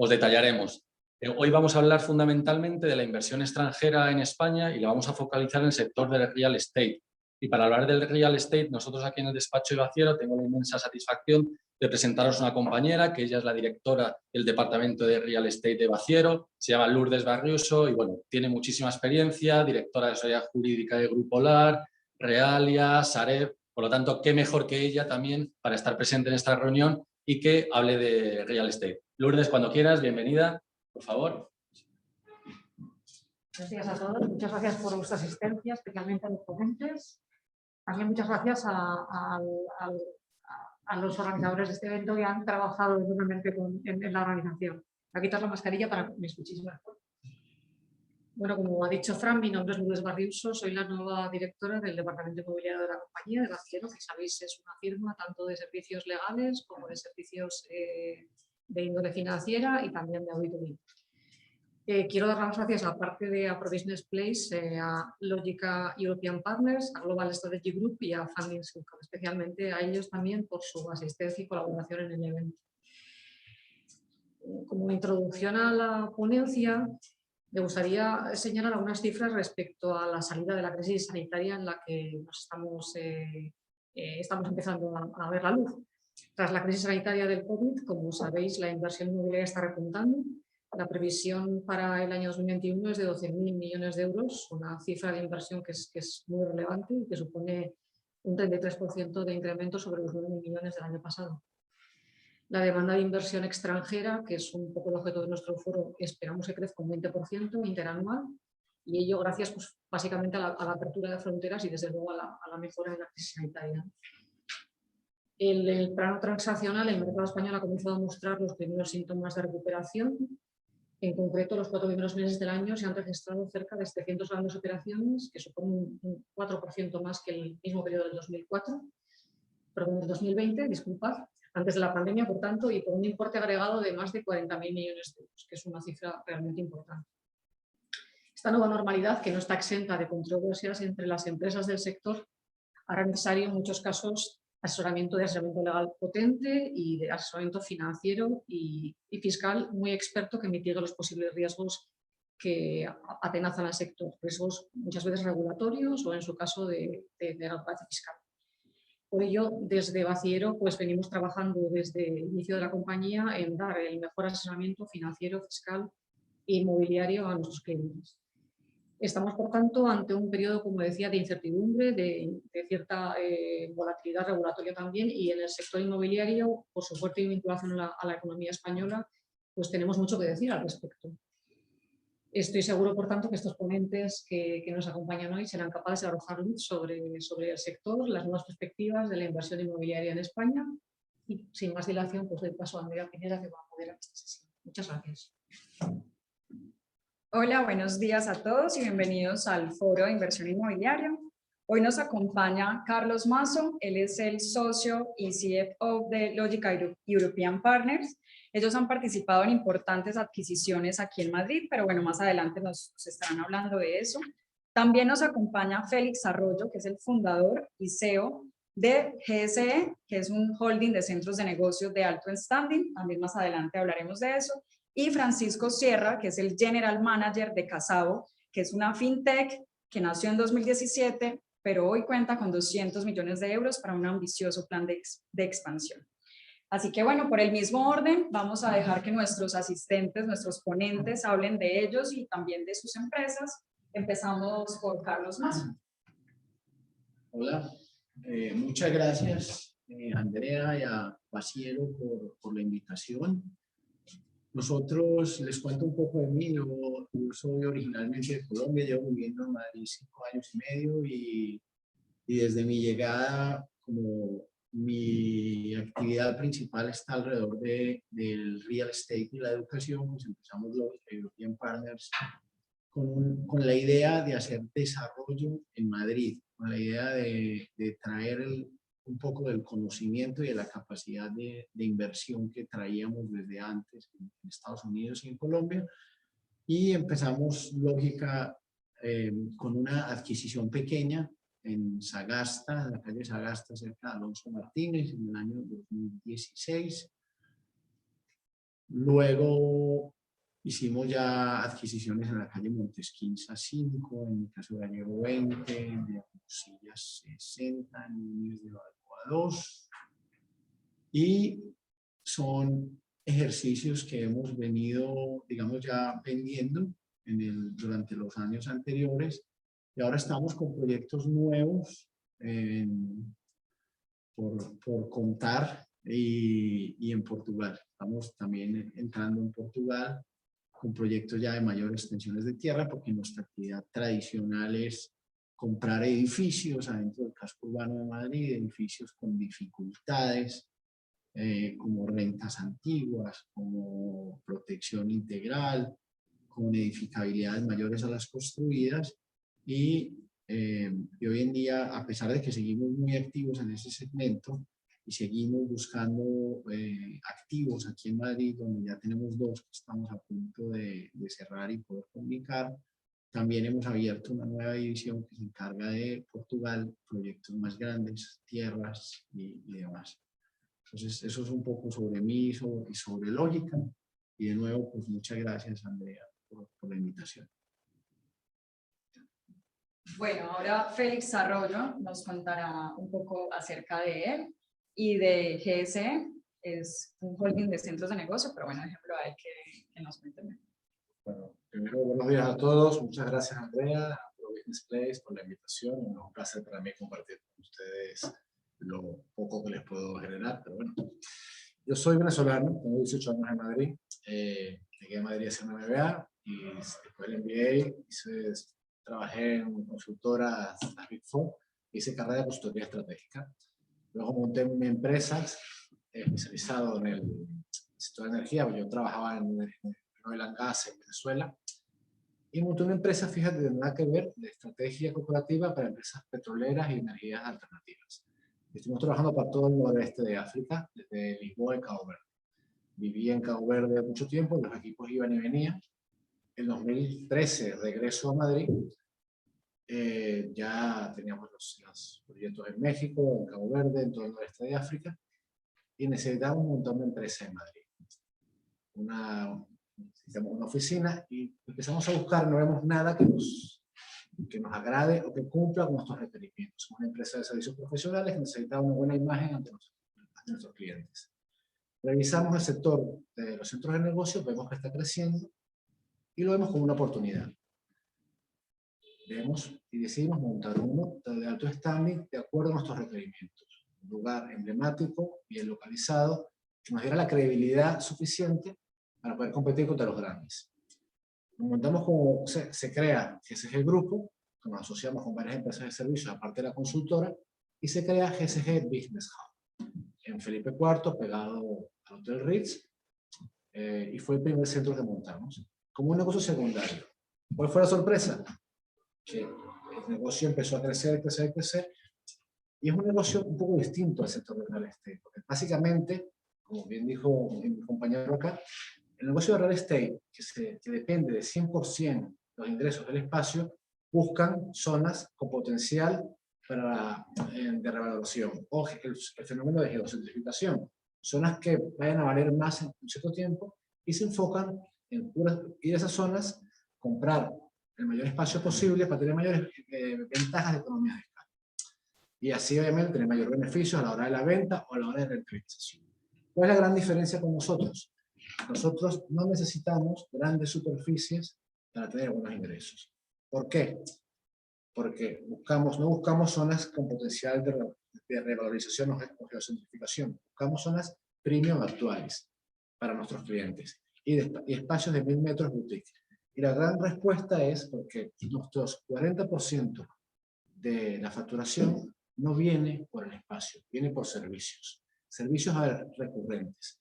os detallaremos. Hoy vamos a hablar fundamentalmente de la inversión extranjera en España y la vamos a focalizar en el sector del real estate. Y para hablar del real estate, nosotros aquí en el despacho de Baciero tengo la inmensa satisfacción de presentaros una compañera, que ella es la directora del departamento de real estate de Baciero, se llama Lourdes Barriuso y bueno, tiene muchísima experiencia, directora de asesoría jurídica de Grupo Lar, Realia, Sareb, por lo tanto, qué mejor que ella también para estar presente en esta reunión y que hable de real estate. Lourdes, cuando quieras, bienvenida, por favor. Buenos días a todos, muchas gracias por vuestra asistencia, especialmente a los ponentes. También muchas gracias a los organizadores de este evento que han trabajado enormemente en la organización. Voy a quitar la mascarilla para que me escuchéis mejor. Bueno, como ha dicho Fran, mi nombre es Lourdes Barriuso, soy la nueva directora del departamento inmobiliario de la compañía de Baciero, que sabéis es una firma tanto de servicios legales como de servicios de índole financiera y también de auditoría. Quiero dar las gracias, aparte de a ProBusiness Place, a Logica European Partners, a Global Strategy Group y a Funding Circle, especialmente a ellos también por su asistencia y colaboración en el evento. Como introducción a la ponencia, me gustaría señalar algunas cifras respecto a la salida de la crisis sanitaria en la que nos estamos empezando a ver la luz. Tras la crisis sanitaria del COVID, como sabéis, la inversión inmobiliaria está repuntando. La previsión para el año 2021 es de 12.000 millones de euros, una cifra de inversión que es muy relevante y que supone un 33% de incremento sobre los 9.000 millones del año pasado. La demanda de inversión extranjera, que es un poco el objeto de nuestro foro, esperamos que crezca un 20% interanual, y ello gracias pues, básicamente a la apertura de fronteras y desde luego a la mejora de la crisis sanitaria. En el plano transaccional, el mercado español ha comenzado a mostrar los primeros síntomas de recuperación. En concreto, los 4 primeros meses del año se han registrado cerca de 700 grandes operaciones, que suponen un 4% más que el mismo periodo del 2020, disculpad, antes de la pandemia, por tanto, y con un importe agregado de más de 40.000 millones de euros, que es una cifra realmente importante. Esta nueva normalidad, que no está exenta de controversias entre las empresas del sector, hará necesario en muchos casos asesoramiento legal potente y de asesoramiento financiero y fiscal muy experto que mitigue los posibles riesgos que atenazan al sector, riesgos muchas veces regulatorios o en su caso de naturaleza fiscal. Por ello, desde Baciero pues venimos trabajando desde el inicio de la compañía en dar el mejor asesoramiento financiero, fiscal e inmobiliario a nuestros clientes. Estamos, por tanto, ante un periodo, como decía, de incertidumbre, de cierta volatilidad regulatoria también, y en el sector inmobiliario, por su fuerte vinculación a la economía española, pues tenemos mucho que decir al respecto. Estoy seguro, por tanto, que estos ponentes que nos acompañan hoy serán capaces de arrojar luz sobre el sector, las nuevas perspectivas de la inversión inmobiliaria en España, y sin más dilación, pues doy paso a Andrea Pineda, que va a moderar esta sesión. Muchas gracias. Hola, buenos días a todos y bienvenidos al Foro de Inversión Inmobiliaria. Hoy nos acompaña Carlos Mazo, él es el socio y CFO de Logica European Partners. Ellos han participado en importantes adquisiciones aquí en Madrid, pero bueno, más adelante nos estarán hablando de eso. También nos acompaña Félix Arroyo, que es el fundador y CEO de GSE, que es un holding de centros de negocios de alto standing. También más adelante hablaremos de eso. Y Francisco Sierra, que es el General Manager de Casavo, que es una fintech que nació en 2017, pero hoy cuenta con 200 millones de euros para un ambicioso plan de expansión. Así que bueno, por el mismo orden, vamos a dejar que nuestros asistentes, nuestros ponentes, hablen de ellos y también de sus empresas. Empezamos por Carlos Mazo. Hola, muchas gracias Andrea y a Baciero por la invitación. Nosotros, les cuento un poco de mí, yo soy originalmente de Colombia, llevo viviendo en Madrid 5 años y medio y desde mi llegada, como mi actividad principal está alrededor del real estate y la educación, pues empezamos los European Partners con la idea de hacer desarrollo en Madrid, con la idea de traer un poco del conocimiento y de la capacidad de inversión que traíamos desde antes en Estados Unidos y en Colombia. Y empezamos Lógica con una adquisición pequeña en Sagasta, en la calle Sagasta, cerca de Alonso Martínez, en el año 2016. Luego hicimos ya adquisiciones en la calle Montesquinza 5, en el caso de Gallego 20, de Cosillas 60, en Núñez de Balboa 2. Y son ejercicios que hemos venido, digamos, ya vendiendo durante los años anteriores. Y ahora estamos con proyectos nuevos por contar y en Portugal. Estamos también entrando en Portugal con proyectos ya de mayores extensiones de tierra, porque nuestra actividad tradicional es comprar edificios adentro del casco urbano de Madrid, edificios con dificultades, como rentas antiguas, como protección integral, con edificabilidades mayores a las construidas, y hoy en día, a pesar de que seguimos muy activos en ese segmento y seguimos buscando activos aquí en Madrid, donde ya tenemos 2 que estamos a punto de cerrar y poder comunicar, también hemos abierto una nueva división que se encarga de Portugal, proyectos más grandes, tierras y demás. Entonces, eso es un poco sobre mí y sobre lógica. Y de nuevo, pues muchas gracias, Andrea, por la invitación. Bueno, ahora Félix Arroyo nos contará un poco acerca de él y de GSE. Es un holding de centros de negocio, pero bueno, ejemplo hay que nos cuenten. Bueno, primero, buenos días a todos. Muchas gracias, Andrea, a Pro Business Place por la invitación. Es un placer para mí compartir con ustedes lo poco que les puedo generar, pero bueno. Yo soy venezolano, tengo 18 años en Madrid. Llegué a Madrid a hacer una MBA y después del MBA trabajé en consultoras, las Big Four, hice carrera de consultoría estratégica. Luego monté mi empresa especializado en el sector de energía. Yo trabajaba en oil and gas en Venezuela y monté una empresa, fíjate, de nada que ver, de estrategia corporativa para empresas petroleras y energías alternativas. Estuvimos trabajando para todo el noroeste de África, desde Lisboa y Cabo Verde. Viví en Cabo Verde mucho tiempo, los equipos iban y venían. En 2013 regreso a Madrid. Ya teníamos los proyectos en México, en Cabo Verde, en todo el noreste de África, y necesitábamos montar una empresa en Madrid. Necesitamos una oficina y empezamos a buscar, no vemos nada que nos agrade o que cumpla con nuestros requerimientos. Somos una empresa de servicios profesionales que necesitaba una buena imagen ante nuestros clientes. Revisamos el sector de los centros de negocio, vemos que está creciendo y lo vemos como una oportunidad. Vemos y decidimos montar uno de alto standing de acuerdo a nuestros requerimientos. Un lugar emblemático, bien localizado, que nos diera la credibilidad suficiente para poder competir contra los grandes. Nos montamos como se crea GSG Grupo, que nos asociamos con varias empresas de servicios, aparte de la consultora, y se crea GSG Business Hub, en Felipe IV, pegado al Hotel Ritz, y fue el primer centro que montamos, como un negocio secundario. ¿Cuál fue la sorpresa? Que el negocio empezó a crecer, y es un negocio un poco distinto al sector del real estate, porque básicamente, como bien dijo mi compañero acá, el negocio de real estate, que depende de 100% de los ingresos del espacio, buscan zonas con potencial de revaloración, o el fenómeno de geocentrificación, zonas que vayan a valer más en un cierto tiempo, y se enfocan en ir a esas zonas, comprar el mayor espacio posible para tener mayores ventajas de economía de escala. Y así obviamente tener mayor beneficio a la hora de la venta o a la hora de rentabilización. ¿Cuál es la gran diferencia con nosotros? Nosotros no necesitamos grandes superficies para tener buenos ingresos. ¿Por qué? Porque no buscamos zonas con potencial de revalorización o geocentrificación. Buscamos zonas premium actuales para nuestros clientes y espacios de 1000 metros boutique. Y la gran respuesta es porque nuestros 40% de la facturación no viene por el espacio, viene por servicios. Servicios recurrentes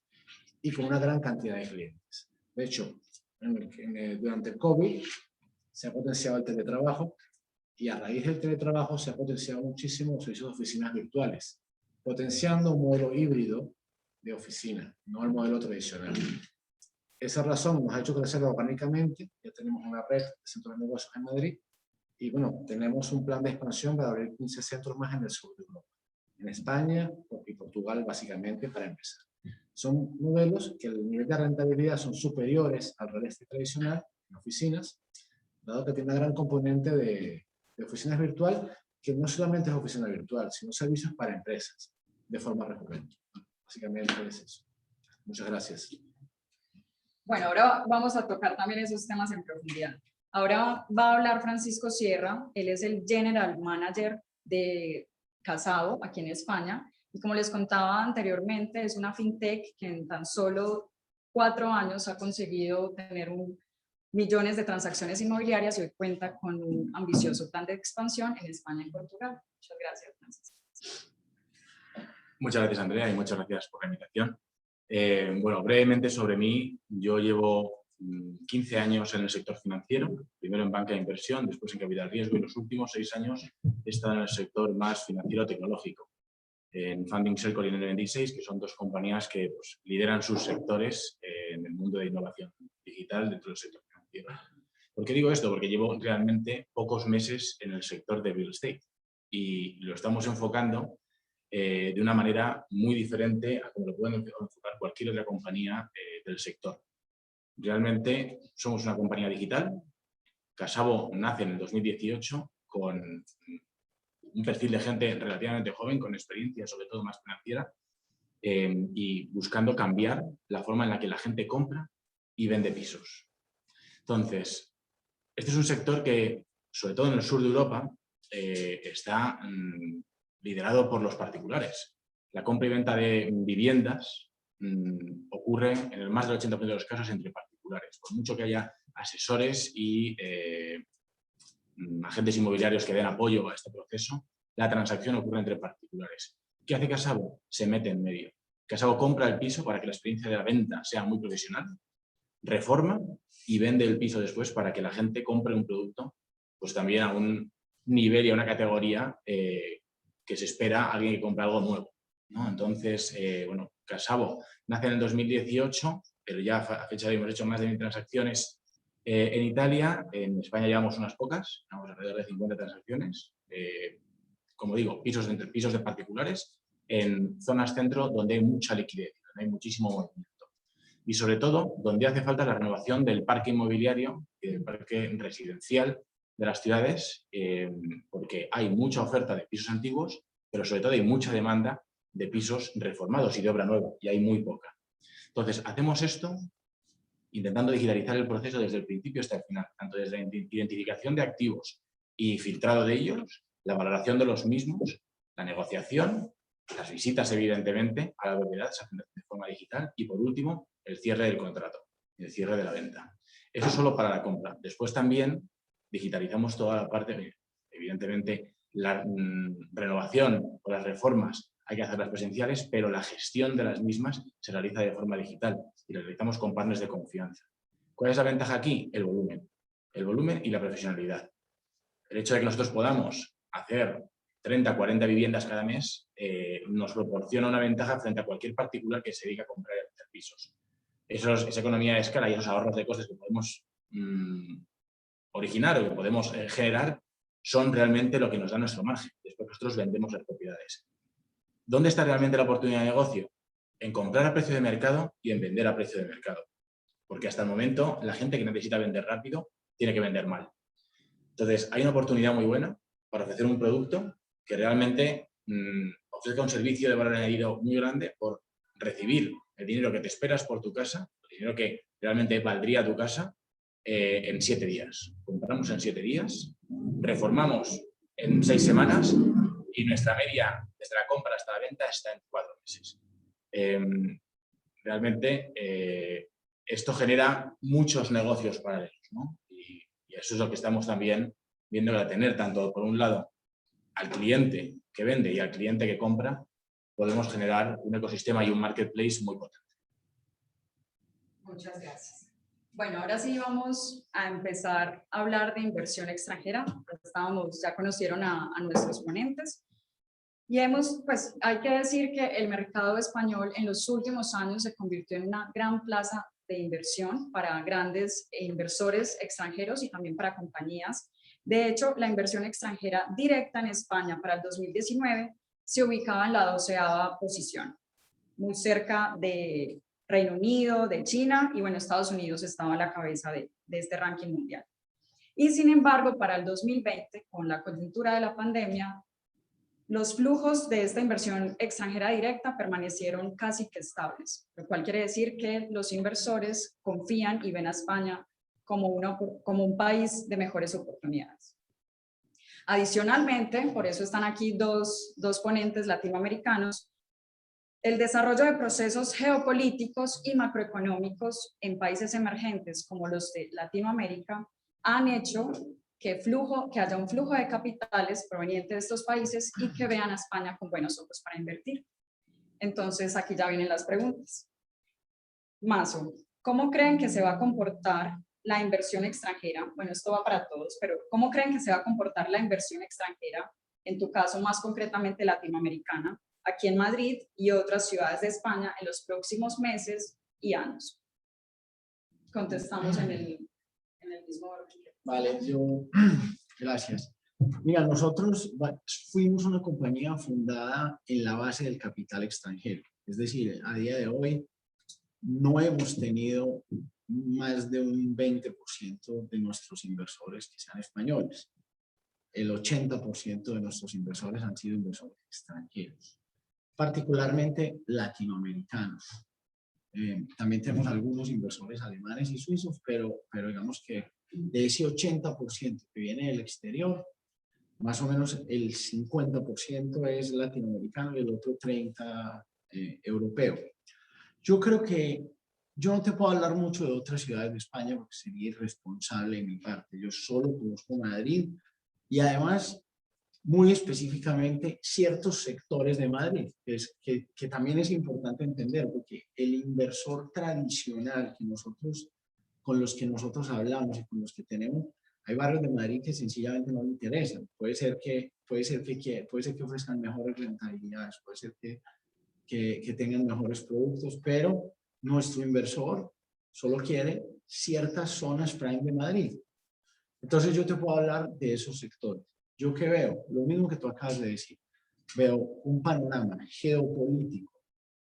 y con una gran cantidad de clientes. De hecho, durante el COVID se ha potenciado el teletrabajo y a raíz del teletrabajo se ha potenciado muchísimo los servicios de oficinas virtuales, potenciando un modelo híbrido de oficina, no el modelo tradicional. Esa razón nos ha hecho crecer orgánicamente. Ya tenemos una red de centros de negocios en Madrid y bueno, tenemos un plan de expansión para abrir 15 centros más en el sur de Europa, en España y Portugal básicamente para empezar. Son modelos que el nivel de rentabilidad son superiores al real estate tradicional en oficinas, dado que tiene una gran componente de oficinas virtual, que no solamente es oficina virtual, sino servicios para empresas de forma recurrente. Básicamente es eso. Muchas gracias. Bueno, ahora vamos a tocar también esos temas en profundidad. Ahora va a hablar Francisco Sierra, él es el General Manager de Casavo, aquí en España, y como les contaba anteriormente, es una fintech que en tan solo 4 años ha conseguido tener millones de transacciones inmobiliarias y hoy cuenta con un ambicioso plan de expansión en España y Portugal. Muchas gracias, Francisco. Muchas gracias, Andrea, y muchas gracias por la invitación. Bueno, brevemente sobre mí, yo llevo 15 años en el sector financiero, primero en banca de inversión, después en capital riesgo, y los últimos 6 años he estado en el sector más financiero tecnológico, en Funding Circle y en N26, que son 2 compañías que pues, lideran sus sectores en el mundo de innovación digital dentro del sector financiero. ¿Por qué digo esto? Porque llevo realmente pocos meses en el sector de real estate y lo estamos enfocando de una manera muy diferente a como lo pueden enfocar cualquier otra compañía del sector. Realmente somos una compañía digital. Casavo nace en el 2018 con un perfil de gente relativamente joven, con experiencia, sobre todo más financiera, y buscando cambiar la forma en la que la gente compra y vende pisos. Entonces, este es un sector que, sobre todo en el sur de Europa, está liderado por los particulares. La compra y venta de viviendas ocurre en el más del 80% de los casos entre particulares. Por mucho que haya asesores y agentes inmobiliarios que den apoyo a este proceso, la transacción ocurre entre particulares. ¿Qué hace Casavo? Se mete en medio. Casavo compra el piso para que la experiencia de la venta sea muy profesional, reforma y vende el piso después para que la gente compre un producto pues también a un nivel y a una categoría que se espera a alguien que compre algo nuevo, ¿no? Entonces, bueno, Casavo nace en el 2018, pero ya a fecha de hoy hemos hecho más de 1000 transacciones en Italia. En España llevamos unas pocas, llevamos alrededor de 50 transacciones. Como digo, pisos de particulares en zonas centro donde hay mucha liquidez, donde hay muchísimo movimiento. Y sobre todo, donde hace falta la renovación del parque inmobiliario y del parque residencial de las ciudades, porque hay mucha oferta de pisos antiguos, pero sobre todo hay mucha demanda de pisos reformados y de obra nueva, y hay muy poca. Entonces, hacemos esto intentando digitalizar el proceso desde el principio hasta el final, tanto desde la identificación de activos y filtrado de ellos, la valoración de los mismos, la negociación, las visitas, evidentemente, a la propiedad se hacen de forma digital y, por último, el cierre del contrato, el cierre de la venta. Eso solo para la compra. Después también digitalizamos toda la parte, evidentemente, la renovación o las reformas hay que hacerlas presenciales, pero la gestión de las mismas se realiza de forma digital y la realizamos con partners de confianza. ¿Cuál es la ventaja aquí? El volumen y la profesionalidad. El hecho de que nosotros podamos hacer 30, 40 viviendas cada mes nos proporciona una ventaja frente a cualquier particular que se dedica a comprar y vender pisos. Esa economía de escala y esos ahorros de costes que podemos originar o que podemos generar son realmente lo que nos da nuestro margen. Después nosotros vendemos las propiedades. ¿Dónde está realmente la oportunidad de negocio? En comprar a precio de mercado y en vender a precio de mercado. Porque hasta el momento la gente que necesita vender rápido tiene que vender mal. Entonces hay una oportunidad muy buena para ofrecer un producto que realmente ofrezca un servicio de valor añadido muy grande por recibir el dinero que te esperas por tu casa, el dinero que realmente valdría tu casa en 7 días. Compramos en 7 días, reformamos en 6 semanas y nuestra media desde la compra hasta la venta está en 4 meses. Realmente esto genera muchos negocios paralelos, ¿no? Y eso es lo que estamos también viendo, que tener tanto por un lado al cliente que vende y al cliente que compra, podemos generar un ecosistema y un marketplace muy potente. Muchas gracias. Bueno, ahora sí vamos a empezar a hablar de inversión extranjera. Ya conocieron a nuestros ponentes. Y pues hay que decir que el mercado español en los últimos años se convirtió en una gran plaza de inversión para grandes inversores extranjeros y también para compañías. De hecho, la inversión extranjera directa en España para el 2019 se ubicaba en la 12ª posición. muy cerca de Reino Unido, de China, y bueno, Estados Unidos estaba a la cabeza de este ranking mundial. Y sin embargo, para el 2020, con la coyuntura de la pandemia, los flujos de esta inversión extranjera directa permanecieron casi que estables, lo cual quiere decir que los inversores confían y ven a España como un país de mejores oportunidades. Adicionalmente, por eso están aquí dos ponentes latinoamericanos, el desarrollo de procesos geopolíticos y macroeconómicos en países emergentes como los de Latinoamérica han hecho que haya un flujo de capitales provenientes de estos países y que vean a España con buenos ojos para invertir. Entonces, aquí ya vienen las preguntas. Mazo, ¿cómo creen que se va a comportar la inversión extranjera? Bueno, esto va para todos, pero ¿cómo creen que se va a comportar la inversión extranjera, en tu caso más concretamente latinoamericana, aquí en Madrid y otras ciudades de España en los próximos meses y años? Contestamos en el mismo orden. Vale, gracias. Mira, nosotros fuimos una compañía fundada en la base del capital extranjero. Es decir, a día de hoy no hemos tenido más de un 20% de nuestros inversores que sean españoles. El 80% de nuestros inversores han sido inversores extranjeros, particularmente latinoamericanos. También tenemos algunos inversores alemanes y suizos, pero digamos que de ese 80% que viene del exterior, más o menos el 50% es latinoamericano y el otro 30% europeo. Yo creo que yo no te puedo hablar mucho de otras ciudades de España porque sería irresponsable de mi parte. Yo solo conozco Madrid y además, muy específicamente, ciertos sectores de Madrid, que también es importante entender, porque el inversor tradicional con los que nosotros hablamos y con los que tenemos, hay barrios de Madrid que sencillamente no le interesan. Puede ser que ofrezcan mejores rentabilidades, puede ser que tengan mejores productos, pero nuestro inversor solo quiere ciertas zonas prime de Madrid. Entonces yo te puedo hablar de esos sectores. Yo que veo, lo mismo que tú acabas de decir, veo un panorama geopolítico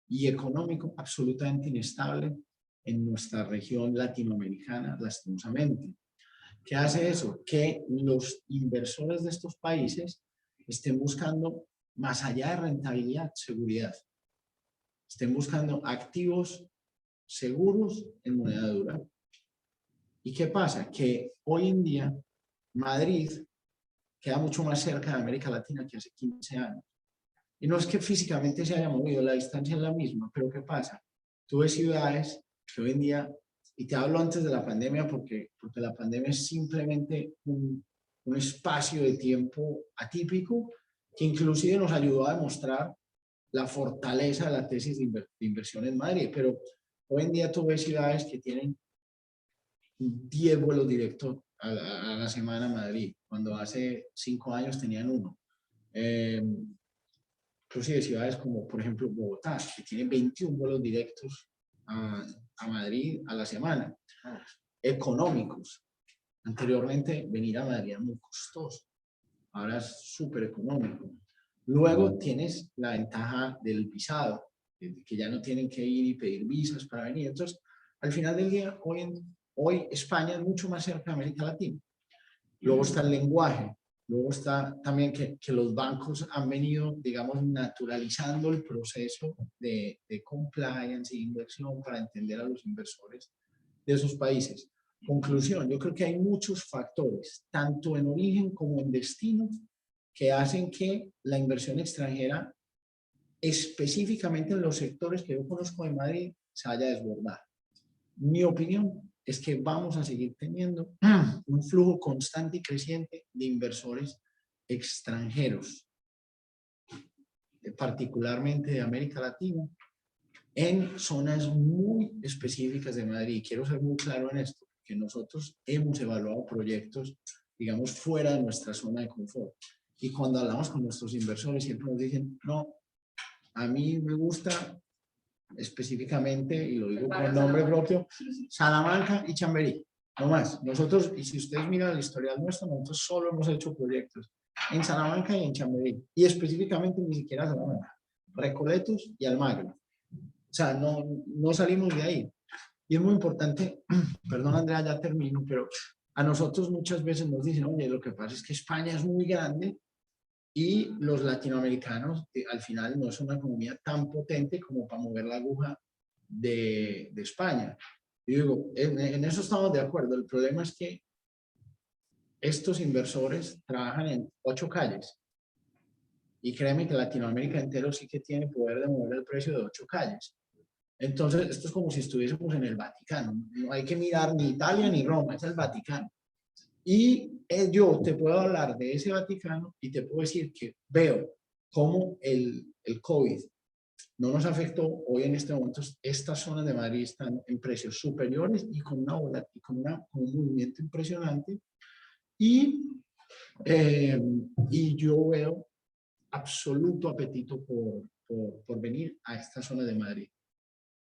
y económico absolutamente inestable en nuestra región latinoamericana, lastimosamente. ¿Qué hace eso? Que los inversores de estos países estén buscando, más allá de rentabilidad, seguridad. Estén buscando activos seguros en moneda dura. ¿Y qué pasa? Que hoy en día Madrid queda mucho más cerca de América Latina que hace 15 años. Y no es que físicamente se haya movido, la distancia es la misma, pero ¿qué pasa? Tú ves ciudades que hoy en día, y te hablo antes de la pandemia porque la pandemia es simplemente un espacio de tiempo atípico que inclusive nos ayudó a demostrar la fortaleza de la tesis de inversión en Madrid. Pero hoy en día tú ves ciudades que tienen 10 vuelos directos a la semana a Madrid, cuando hace 5 años tenían 1. Inclusive ciudades como, por ejemplo, Bogotá, que tiene 21 vuelos directos a Madrid a la semana. Económicos. Anteriormente venir a Madrid era muy costoso. Ahora es súper económico. Luego tienes la ventaja del visado, que ya no tienen que ir y pedir visas para venir. Entonces, al final del día, hoy España es mucho más cerca de América Latina. Luego está el lenguaje. Luego está también que los bancos han venido, digamos, naturalizando el proceso de compliance e inversión para entender a los inversores de esos países. Conclusión, yo creo que hay muchos factores, tanto en origen como en destino, que hacen que la inversión extranjera, específicamente en los sectores que yo conozco de Madrid, se haya desbordado. Mi opinión es que vamos a seguir teniendo un flujo constante y creciente de inversores extranjeros, particularmente de América Latina, en zonas muy específicas de Madrid. Quiero ser muy claro en esto, que nosotros hemos evaluado proyectos, digamos, fuera de nuestra zona de confort. Y cuando hablamos con nuestros inversores, siempre nos dicen, no, a mí me gusta específicamente, y lo digo con nombre propio, Salamanca y Chamberí, no más. Nosotros, y si ustedes miran el historial nuestro, nosotros solo hemos hecho proyectos en Salamanca y en Chamberí, y específicamente ni siquiera Salamanca, Recoletos y Almagro. O sea, no salimos de ahí. Y es muy importante, perdón Andrea, ya termino, pero a nosotros muchas veces nos dicen, oye, lo que pasa es que España es muy grande y los latinoamericanos al final no es una economía tan potente como para mover la aguja de España. Y digo, en eso estamos de acuerdo. El problema es que estos inversores trabajan en 8 calles. Y créeme que Latinoamérica entero sí que tiene poder de mover el precio de 8 calles. Entonces, esto es como si estuviésemos en el Vaticano. No hay que mirar ni Italia ni Roma, es el Vaticano. Y yo te puedo hablar de ese Vaticano y te puedo decir que veo cómo el COVID no nos afectó. Hoy en este momento estas zonas de Madrid están en precios superiores y con un movimiento impresionante. Y yo veo absoluto apetito por venir a esta zona de Madrid.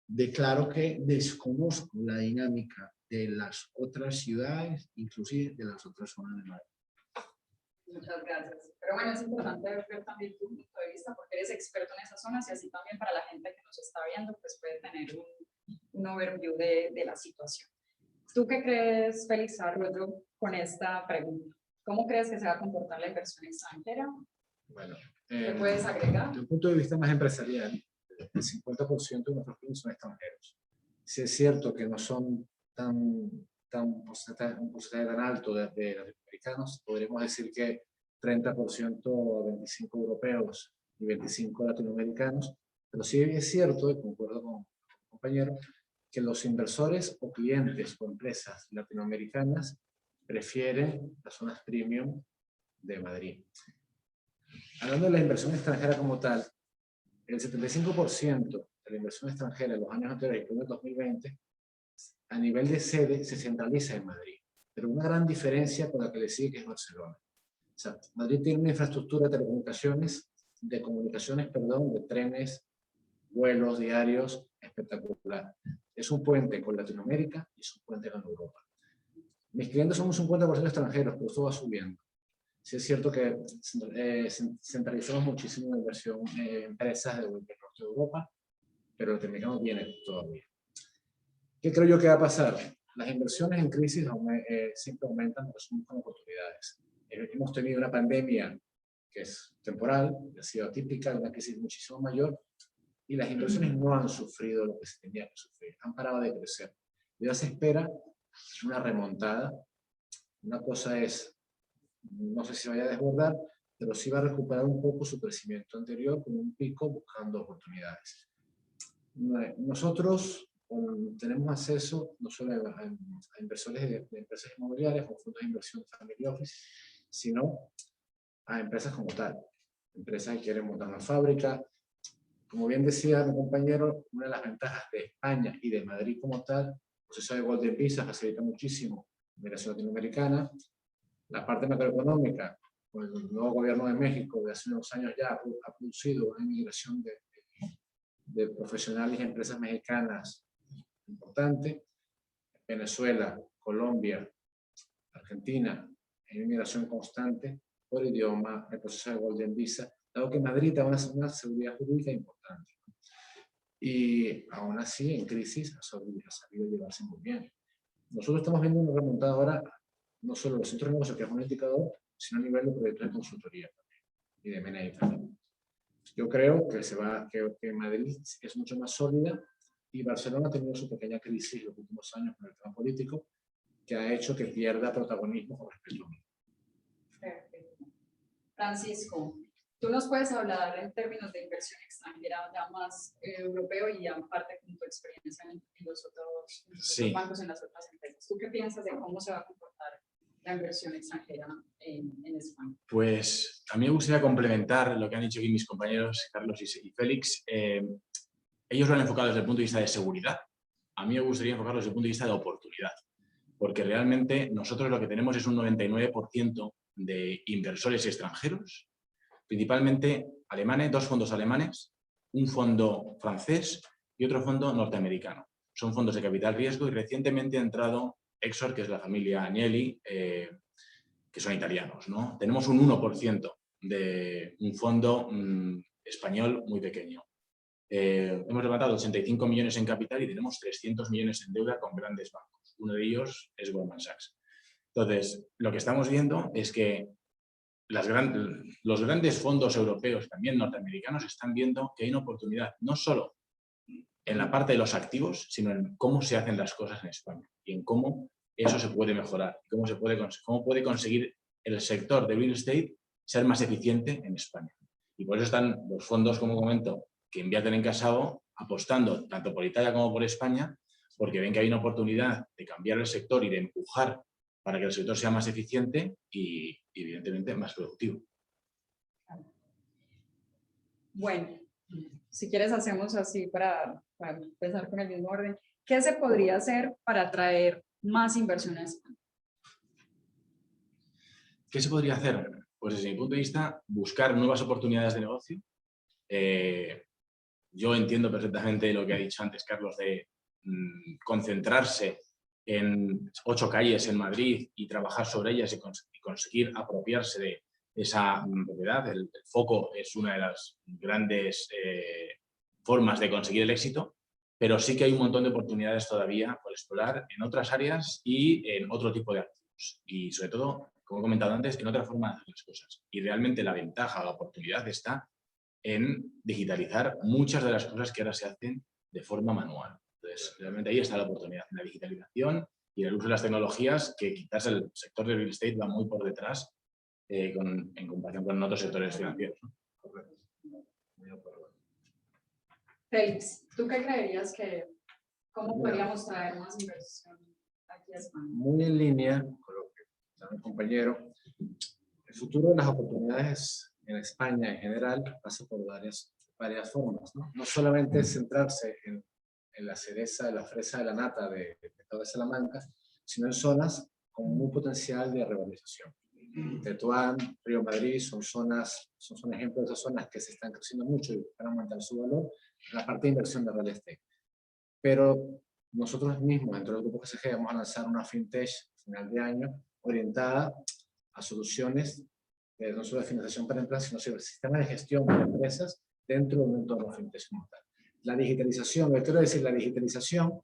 Declaro que desconozco la dinámica de las otras ciudades, inclusive de las otras zonas de Madrid. Muchas gracias. Pero bueno, es importante ver también tu punto de vista porque eres experto en esas zonas y así también para la gente que nos está viendo pues puede tener un overview de la situación. ¿Tú qué crees, Félix Arroyo, con esta pregunta? ¿Cómo crees que se va a comportar la inversión extranjera? Bueno, ¿Qué puedes agregar? Desde un punto de vista más empresarial, el 50% de nuestros clientes son extranjeros. Sí es cierto que no son un porcentaje tan alto de latinoamericanos, podríamos decir que 30% a 25 europeos y 25 latinoamericanos, pero sí es cierto, y concuerdo con el compañero, que los inversores o clientes o empresas latinoamericanas prefieren las zonas premium de Madrid. Hablando de la inversión extranjera como tal, el 75% de la inversión extranjera en los años anteriores, incluido el 2020, a nivel de sede se centraliza en Madrid, pero una gran diferencia con la que le sigue, que es Barcelona. O sea, Madrid tiene una infraestructura de telecomunicaciones, de trenes, vuelos diarios espectacular. Es un puente con Latinoamérica y es un puente con Europa. Mis clientes son un 50% extranjeros, pero esto va subiendo. Sí es cierto que centralizamos muchísimo la inversión en empresas del norte de Europa, pero Latinoamérica no viene todavía. ¿Qué creo yo que va a pasar? Las inversiones en crisis siempre aumentan, pero son con oportunidades. Hemos tenido una pandemia que es temporal, que ha sido atípica, una crisis muchísimo mayor, y las inversiones no han sufrido lo que se tenía que sufrir, han parado de crecer. Ya se espera una remontada. Una cosa es, no sé si vaya a desbordar, pero sí va a recuperar un poco su crecimiento anterior con un pico buscando oportunidades. Nosotros tenemos acceso no solo a inversores de empresas inmobiliarias o fondos de inversión family office, sino a empresas como tal, empresas que quieren montar una fábrica. Como bien decía mi compañero, una de las ventajas de España y de Madrid como tal, el proceso de Golden Visa facilita muchísimo la migración latinoamericana. La parte macroeconómica, con el nuevo gobierno de México de hace unos años ya ha producido una migración de profesionales y empresas mexicanas importante. Venezuela, Colombia, Argentina, hay una migración constante por idioma, el proceso de Golden Visa, dado que Madrid da una seguridad jurídica importante. Y aún así, en crisis, ha sabido llevarse muy bien. Nosotros estamos viendo una remontada ahora, no solo los centros de negocio, que es un indicador, sino a nivel de proyectos de consultoría también, y de M&A también. Yo creo que Madrid es mucho más sólida y Barcelona ha tenido su pequeña crisis en los últimos años con el tema político, que ha hecho que pierda protagonismo con respecto a mí. Perfecto. Francisco, tú nos puedes hablar en términos de inversión extranjera ya más europeo y aparte con tu experiencia en los otros bancos, en las otras empresas. ¿Tú qué piensas de cómo se va a comportar la inversión extranjera en España? Pues a mí me gustaría complementar lo que han dicho aquí mis compañeros Carlos y Félix. Ellos lo han enfocado desde el punto de vista de seguridad. A mí me gustaría enfocarlo desde el punto de vista de oportunidad, porque realmente nosotros lo que tenemos es un 99% de inversores extranjeros, principalmente alemanes, 2 fondos alemanes, un fondo francés y otro fondo norteamericano. Son fondos de capital riesgo y recientemente ha entrado Exor, que es la familia Agnelli, que son italianos, ¿no? Tenemos un 1% de un fondo español muy pequeño. hemos levantado 85 millones en capital y tenemos 300 millones en deuda con grandes bancos. Uno de ellos es Goldman Sachs. Entonces, lo que estamos viendo es que los grandes fondos europeos, también norteamericanos, están viendo que hay una oportunidad no solo en la parte de los activos, sino en cómo se hacen las cosas en España y en cómo eso se puede mejorar, cómo puede conseguir el sector de real estate ser más eficiente en España. Y por eso están los fondos, como comento, que invierten en Casavo, apostando tanto por Italia como por España, porque ven que hay una oportunidad de cambiar el sector y de empujar para que el sector sea más eficiente y, evidentemente, más productivo. Bueno, si quieres hacemos así para empezar con el mismo orden. ¿Qué se podría hacer para atraer más inversiones? ¿Qué se podría hacer? Pues desde mi punto de vista, buscar nuevas oportunidades de negocio. Yo entiendo perfectamente lo que ha dicho antes Carlos de concentrarse en 8 calles en Madrid y trabajar sobre ellas y conseguir apropiarse de esa propiedad. El foco es una de las grandes formas de conseguir el éxito, pero sí que hay un montón de oportunidades todavía por explorar en otras áreas y en otro tipo de activos. Y sobre todo, como he comentado antes, en otra forma de hacer las cosas. Y realmente la ventaja, la oportunidad está en digitalizar muchas de las cosas que ahora se hacen de forma manual. Entonces, realmente ahí está la oportunidad, en la digitalización y el uso de las tecnologías, que quizás el sector de real estate va muy por detrás en comparación con otros sectores financieros, ¿no? Correcto. Muy de acuerdo. Félix, ¿tú qué creerías cómo podríamos traer más inversión aquí a España? Muy en línea con lo que está mi compañero, el futuro de las oportunidades en España en general pasa por varias formas, ¿no? No solamente centrarse en la cereza, de la fresa de la nata de toda Salamanca, sino en zonas con un potencial de revalorización. Tetuán, Río Madrid son ejemplos de esas zonas que se están creciendo mucho y van a aumentar su valor en la parte de inversión de real estate. Pero nosotros mismos, dentro del grupo GCG, vamos a lanzar una fintech a final de año orientada a soluciones no solo de financiación para empresas, sino sobre sistemas de gestión para empresas dentro de un entorno fintech como tal. La digitalización, lo que quiero decir, la digitalización,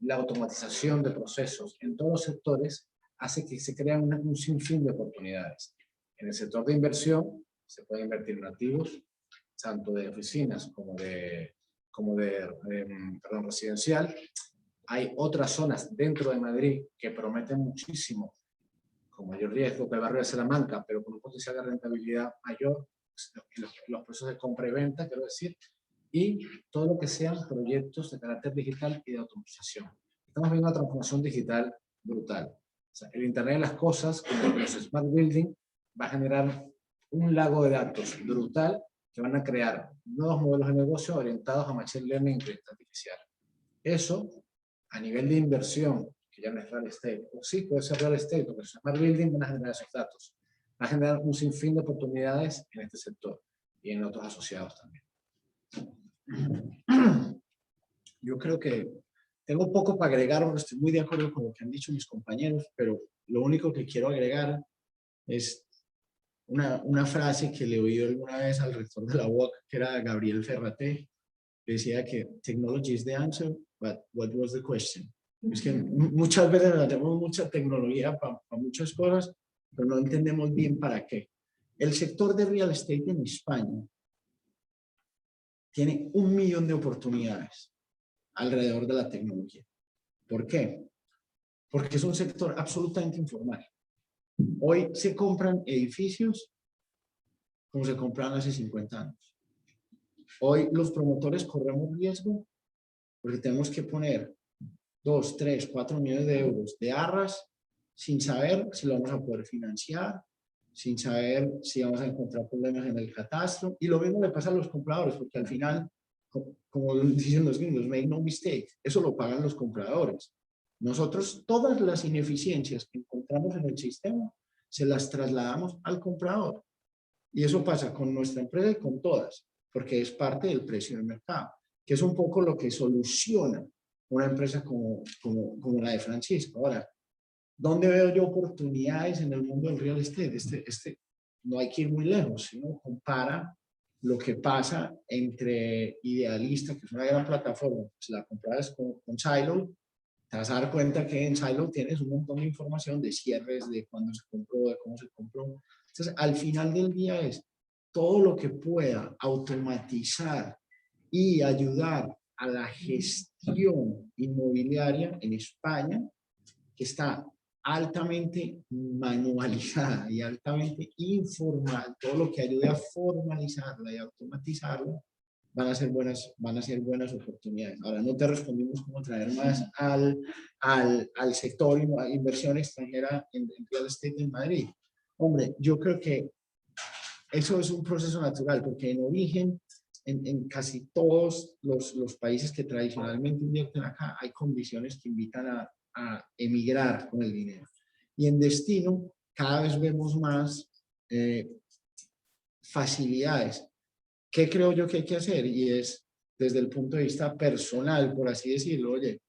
la automatización de procesos en todos los sectores hace que se crean un sinfín de oportunidades. En el sector de inversión se puede invertir en activos, tanto de oficinas como de residencial. Hay otras zonas dentro de Madrid que prometen muchísimo, con mayor riesgo que el barrio de Salamanca, pero con un potencial de rentabilidad mayor, los procesos de compra y venta, quiero decir, y todo lo que sean proyectos de carácter digital y de automatización. Estamos viendo una transformación digital brutal. O sea, el Internet de las cosas, con los Smart Building, va a generar un lago de datos brutal que van a crear nuevos modelos de negocio orientados a Machine Learning e inteligencia artificial. Eso, a nivel de inversión, que ya no es real estate, o sí puede ser real estate, porque los Smart Building van a generar esos datos. Va a generar un sinfín de oportunidades en este sector y en otros asociados también. Yo creo que tengo poco para agregar, porque estoy muy de acuerdo con lo que han dicho mis compañeros, pero lo único que quiero agregar es una frase que le oí alguna vez al rector de la UOC, que era Gabriel Ferraté, que decía que technology is the answer, but what was the question? Es que muchas veces tenemos mucha tecnología para muchas cosas, pero no entendemos bien para qué. El sector de real estate en España tiene 1 millón de oportunidades alrededor de la tecnología. ¿Por qué? Porque es un sector absolutamente informal. Hoy se compran edificios como se compraban hace 50 años. Hoy los promotores corremos riesgo porque tenemos que poner 2, 3, 4 millones de euros de arras sin saber si lo vamos a poder financiar, sin saber si vamos a encontrar problemas en el catastro. Y lo mismo le pasa a los compradores, porque al final, como dicen los gringos, make no mistake, eso lo pagan los compradores. Nosotros todas las ineficiencias que encontramos en el sistema se las trasladamos al comprador. Y eso pasa con nuestra empresa y con todas, porque es parte del precio del mercado, que es un poco lo que soluciona una empresa como la de Francisco. Ahora, ¿dónde veo yo oportunidades en el mundo del real estate? No hay que ir muy lejos, sino compara lo que pasa entre Idealista, que es una gran plataforma, si la compras con Silo, te vas a dar cuenta que en Silo tienes un montón de información de cierres, de cuándo se compró, de cómo se compró. Entonces, al final del día es todo lo que pueda automatizar y ayudar a la gestión inmobiliaria en España, que está altamente manualizada y altamente informal, todo lo que ayude a formalizarla y automatizarla, van a ser buenas oportunidades. Ahora, no te respondimos cómo traer más al sector inversión extranjera en real estate en Madrid. Hombre, yo creo que eso es un proceso natural, porque en origen, en casi todos los países que tradicionalmente invierten acá, hay condiciones que invitan a emigrar con el dinero. Y en destino, cada vez vemos más facilidades. ¿Qué creo yo que hay que hacer? Y es, desde el punto de vista personal, por así decirlo, oye,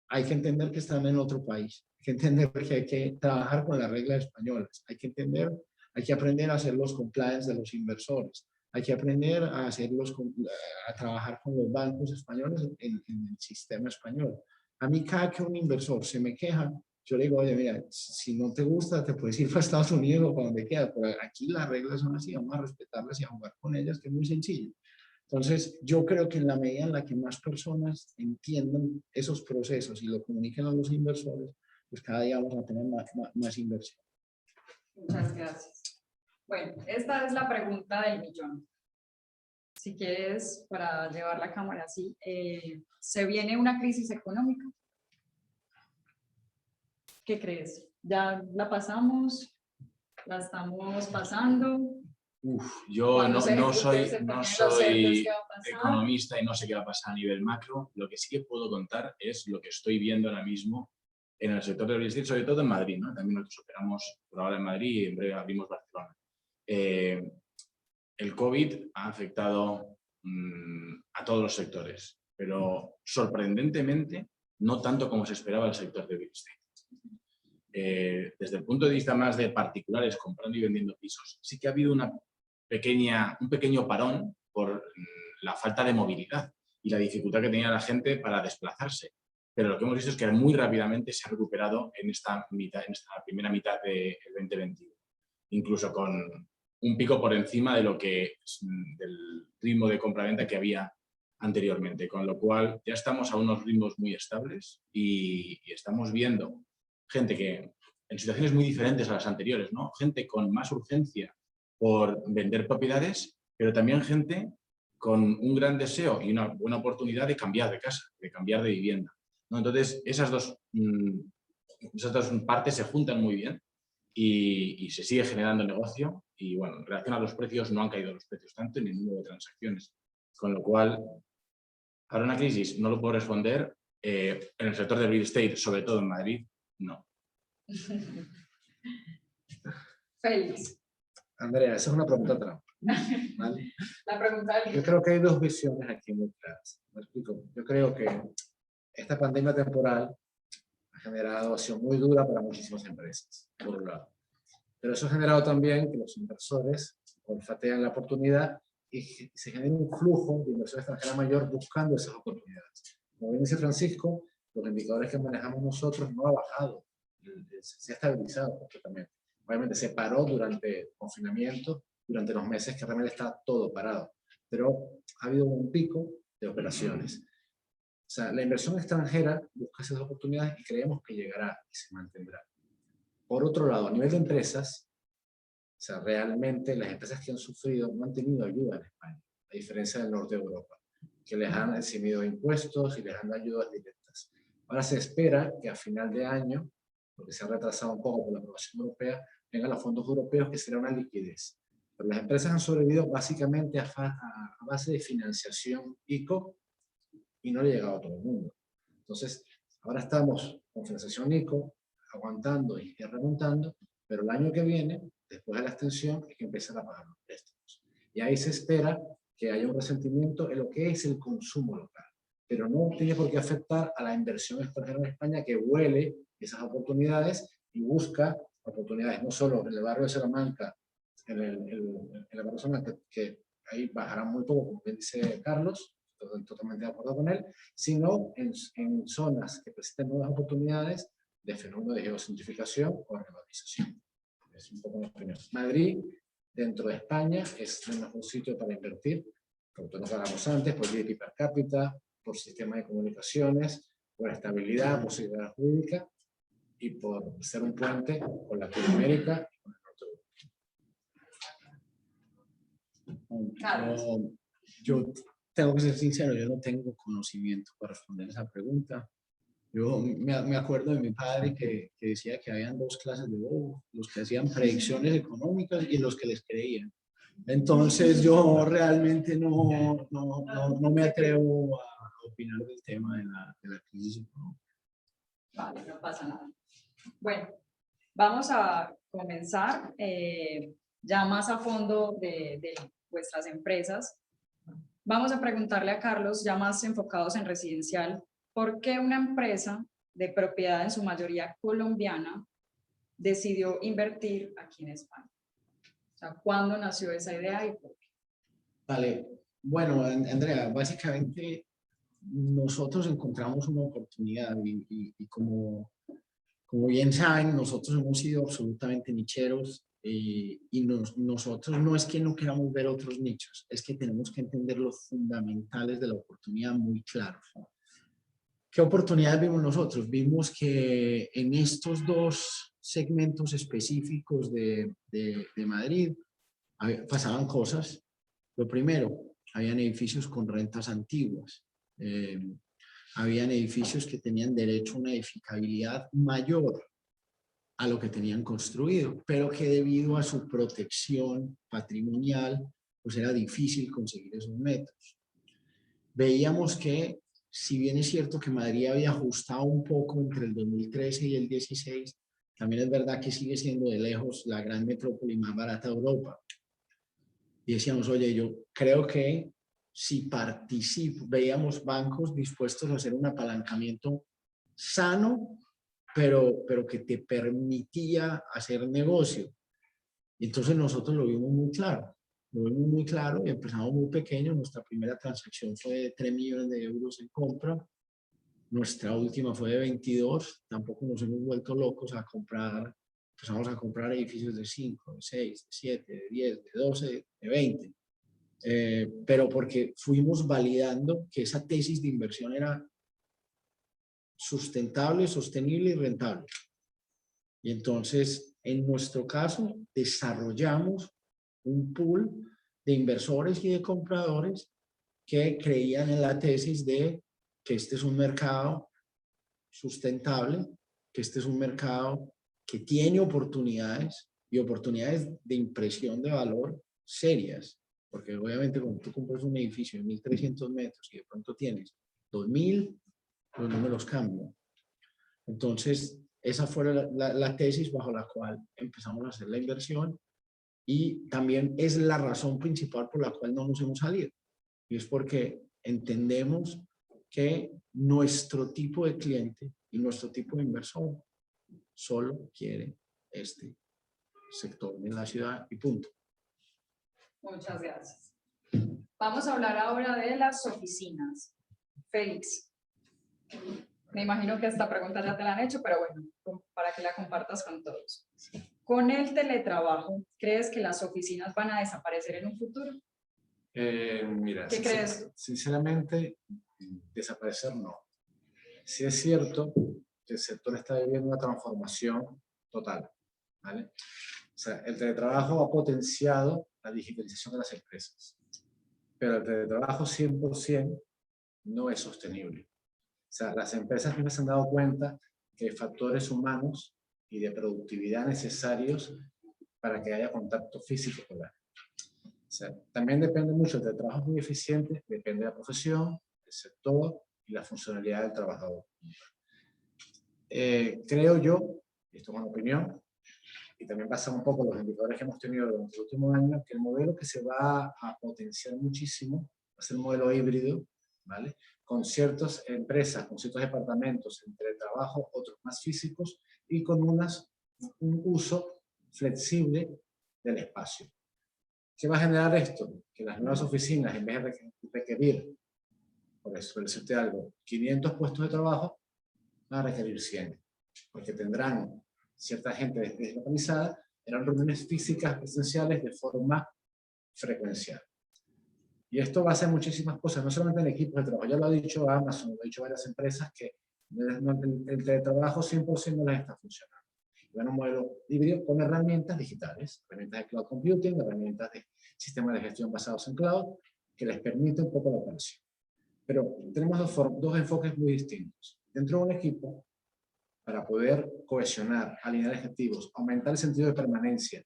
hay que entender que están en otro país, hay que entender que hay que trabajar con las reglas españolas, hay que aprender a hacer los compliance de los inversores, hay que aprender a trabajar con los bancos españoles en el sistema español. A mí, cada que un inversor se me queja, yo le digo, oye, mira, si no te gusta, te puedes ir para Estados Unidos o para donde quieras, pero aquí las reglas son así, vamos a respetarlas y a jugar con ellas, que es muy sencillo. Entonces, yo creo que en la medida en la que más personas entiendan esos procesos y lo comuniquen a los inversores, pues cada día vamos a tener más inversión. Muchas gracias. Bueno, esta es la pregunta del millón. Si quieres, para llevar la cámara así, ¿se viene una crisis económica? ¿Qué crees? ¿Ya la pasamos? ¿La estamos pasando? Yo no soy ¿Qué va a pasar? economista y no sé qué va a pasar a nivel macro. Lo que sí que puedo contar es lo que estoy viendo ahora mismo en el sector de real estate, sobre todo en Madrid, ¿no? También nosotros operamos por ahora en Madrid y en breve abrimos Barcelona. El COVID ha afectado a todos los sectores, pero sorprendentemente no tanto como se esperaba el sector de real estate. Desde el punto de vista más de particulares comprando y vendiendo pisos, sí que ha habido un pequeño parón por la falta de movilidad y la dificultad que tenía la gente para desplazarse. Pero lo que hemos visto es que muy rápidamente se ha recuperado en esta primera mitad del 2021, incluso con un pico por encima de del ritmo de compra-venta que había anteriormente, con lo cual ya estamos a unos ritmos muy estables y estamos viendo gente que en situaciones muy diferentes a las anteriores, ¿no? Gente con más urgencia por vender propiedades, pero también gente con un gran deseo y una buena oportunidad de cambiar de casa, de cambiar de vivienda, ¿no? Entonces, esas dos partes se juntan muy bien y se sigue generando negocio y, bueno, en relación a los precios, no han caído los precios tanto ni el número de transacciones, con lo cual, para una crisis no lo puedo responder. En el sector del real estate, sobre todo en Madrid, no. Félix. Andrea, esa es una pregunta trampa, ¿vale? La pregunta del Yo creo que hay dos visiones aquí muy claras. ¿Me explico? Yo creo que esta pandemia temporal ha generado acción muy dura para muchísimas empresas, por un lado. Pero eso ha generado también que los inversores olfatean la oportunidad y se genera un flujo de inversión extranjera mayor buscando esas oportunidades. Como bien dice Francisco, los indicadores que manejamos nosotros no ha bajado, se ha estabilizado completamente. Obviamente se paró durante el confinamiento, durante los meses que realmente está todo parado, pero ha habido un pico de operaciones. O sea, la inversión extranjera busca esas oportunidades y creemos que llegará y se mantendrá. Por otro lado, a nivel de empresas, o sea, realmente las empresas que han sufrido no han tenido ayuda en España, a diferencia del norte de Europa, que les han eximido impuestos y les han dado ayudas directas. Ahora se espera que a final de año, porque se ha retrasado un poco por la aprobación europea, vengan los fondos europeos, que será una liquidez. Pero las empresas han sobrevivido básicamente a base de financiación ICO y no le ha llegado a todo el mundo. Entonces, ahora estamos con financiación ICO, aguantando y remontando, pero el año que viene, después de la extensión, hay que empezar a pagar los préstamos. Y ahí se espera que haya un resentimiento en lo que es el consumo local, pero no tiene por qué afectar a la inversión extranjera en España, que huele esas oportunidades y busca oportunidades, no solo en el barrio de Salamanca, en el barrio de Salamanca, que ahí bajará muy poco, como bien dice Carlos, estoy totalmente de acuerdo con él, sino en zonas que presenten nuevas oportunidades de fenómeno de geocentrificación o revalorización. Es un poco mi opinión. Madrid, dentro de España, es el mejor sitio para invertir, como nos hablamos antes, por GDP per cápita, por sistema de comunicaciones, por estabilidad, por seguridad jurídica y por ser un puente con Latinoamérica y con el norte de Europa. Yo tengo que ser sincero, yo no tengo conocimiento para responder esa pregunta. Yo me acuerdo de mi padre que decía que habían dos clases de bobos, los que hacían predicciones económicas y los que les creían. Entonces yo realmente no me atrevo a opinar del tema de la crisis económica. Vale, no pasa nada. Bueno, vamos a comenzar ya más a fondo de vuestras empresas. Vamos a preguntarle a Carlos, ya más enfocados en residencial, ¿por qué una empresa de propiedad en su mayoría colombiana decidió invertir aquí en España? O sea, ¿cuándo nació esa idea y por qué? Vale, bueno, Andrea, básicamente nosotros encontramos una oportunidad y como bien saben, nosotros hemos sido absolutamente nicheros y nosotros no es que no queramos ver otros nichos, es que tenemos que entender los fundamentales de la oportunidad muy claros. ¿Qué oportunidades vimos nosotros? Vimos que en estos dos segmentos específicos de Madrid pasaban cosas. Lo primero, habían edificios con rentas antiguas. Habían edificios que tenían derecho a una edificabilidad mayor a lo que tenían construido, pero que debido a su protección patrimonial, pues era difícil conseguir esos metros. Veíamos que, si bien es cierto que Madrid había ajustado un poco entre el 2013 y el 16, también es verdad que sigue siendo de lejos la gran metrópoli más barata de Europa. Y decíamos, oye, yo creo que si participo, veíamos bancos dispuestos a hacer un apalancamiento sano, pero que te permitía hacer negocio. Y entonces nosotros lo vimos muy claro. Lo vimos muy claro y empezamos muy pequeños. Nuestra primera transacción fue de 3 millones de euros en compra. Nuestra última fue de 22. Tampoco nos hemos vuelto locos a comprar. Empezamos a comprar edificios de 5, de 6, de 7, de 10, de 12, de 20. Pero porque fuimos validando que esa tesis de inversión era sustentable, sostenible y rentable. Y entonces, en nuestro caso, desarrollamos un pool de inversores y de compradores que creían en la tesis de que este es un mercado sustentable, que este es un mercado que tiene oportunidades y oportunidades de impresión de valor serias. Porque obviamente cuando tú compras un edificio de 1.300 metros y de pronto tienes 2.000, los números cambian. Entonces, esa fue la tesis bajo la cual empezamos a hacer la inversión y también es la razón principal por la cual no nos hemos salido. Y es porque entendemos que nuestro tipo de cliente y nuestro tipo de inversor solo quiere este sector en la ciudad y punto. Muchas gracias. Vamos a hablar ahora de las oficinas. Félix, me imagino que esta pregunta ya te la han hecho, pero bueno, para que la compartas con todos. Con el teletrabajo, ¿crees que las oficinas van a desaparecer en un futuro? Mira, ¿Qué crees? Sinceramente, desaparecer no. Sí es cierto que el sector está viviendo una transformación total, ¿vale? O sea, el teletrabajo ha potenciado la digitalización de las empresas, pero el teletrabajo 100% no es sostenible. O sea, las empresas no se han dado cuenta que hay factores humanos y de productividad necesarios para que haya contacto físico con la gente. O sea, también depende mucho del trabajo muy eficiente, depende de la profesión, del sector y la funcionalidad del trabajador. Creo yo, y esto es una opinión, y también pasa un poco los indicadores que hemos tenido durante los últimos años, que el modelo que se va a potenciar muchísimo va a ser el modelo híbrido, ¿vale? Con ciertas empresas, con ciertos departamentos en teletrabajo, otros más físicos, y con un uso flexible del espacio. ¿Qué va a generar esto? Que las nuevas oficinas, en vez de requerir, por eso, por decirte algo, 500 puestos de trabajo, van a requerir 100, porque tendrán cierta gente deslocalizada, eran reuniones físicas presenciales de forma frecuencial. Y esto va a hacer muchísimas cosas, no solamente en equipos de trabajo. Ya lo ha dicho Amazon, lo ha dicho varias empresas, que el teletrabajo 100% no les está funcionando. Van a un modelo híbrido con herramientas digitales, herramientas de cloud computing, herramientas de sistemas de gestión basados en cloud, que les permite un poco la operación. Pero tenemos dos enfoques muy distintos. Dentro de un equipo, para poder cohesionar, alinear objetivos, aumentar el sentido de permanencia,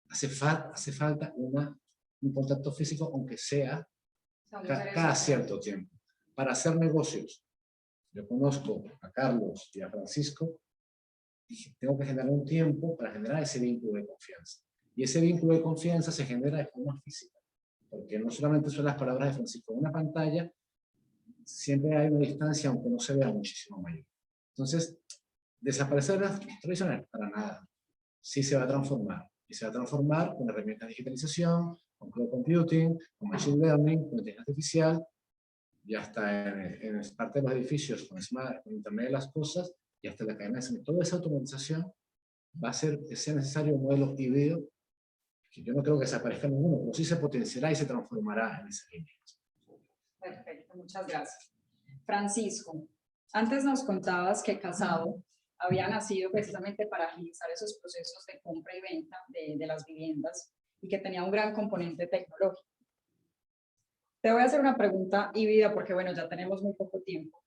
hace falta un contacto físico, aunque sea cada cierto tiempo. Para hacer negocios, yo conozco a Carlos y a Francisco, y tengo que generar un tiempo para generar ese vínculo de confianza. Y ese vínculo de confianza se genera de forma física, porque no solamente son las palabras de Francisco. En una pantalla siempre hay una distancia, aunque no se vea muchísimo mayor. Entonces, desaparecer las tradicionales, para nada. Sí se va a transformar. Y se va a transformar con herramientas de digitalización, con cloud computing, con machine learning, con inteligencia artificial, ya está en parte de los edificios con Internet de las cosas, y hasta la cadena de suministro. Toda esa automatización va a hacer que sea necesario un modelo híbrido, que yo no creo que desaparezca ninguno, pero sí se potenciará y se transformará en esa línea. Perfecto, muchas gracias. Francisco, antes nos contabas que Casabo había nacido precisamente para agilizar esos procesos de compra y venta de las viviendas y que tenía un gran componente tecnológico. Te voy a hacer una pregunta híbrida porque, bueno, ya tenemos muy poco tiempo.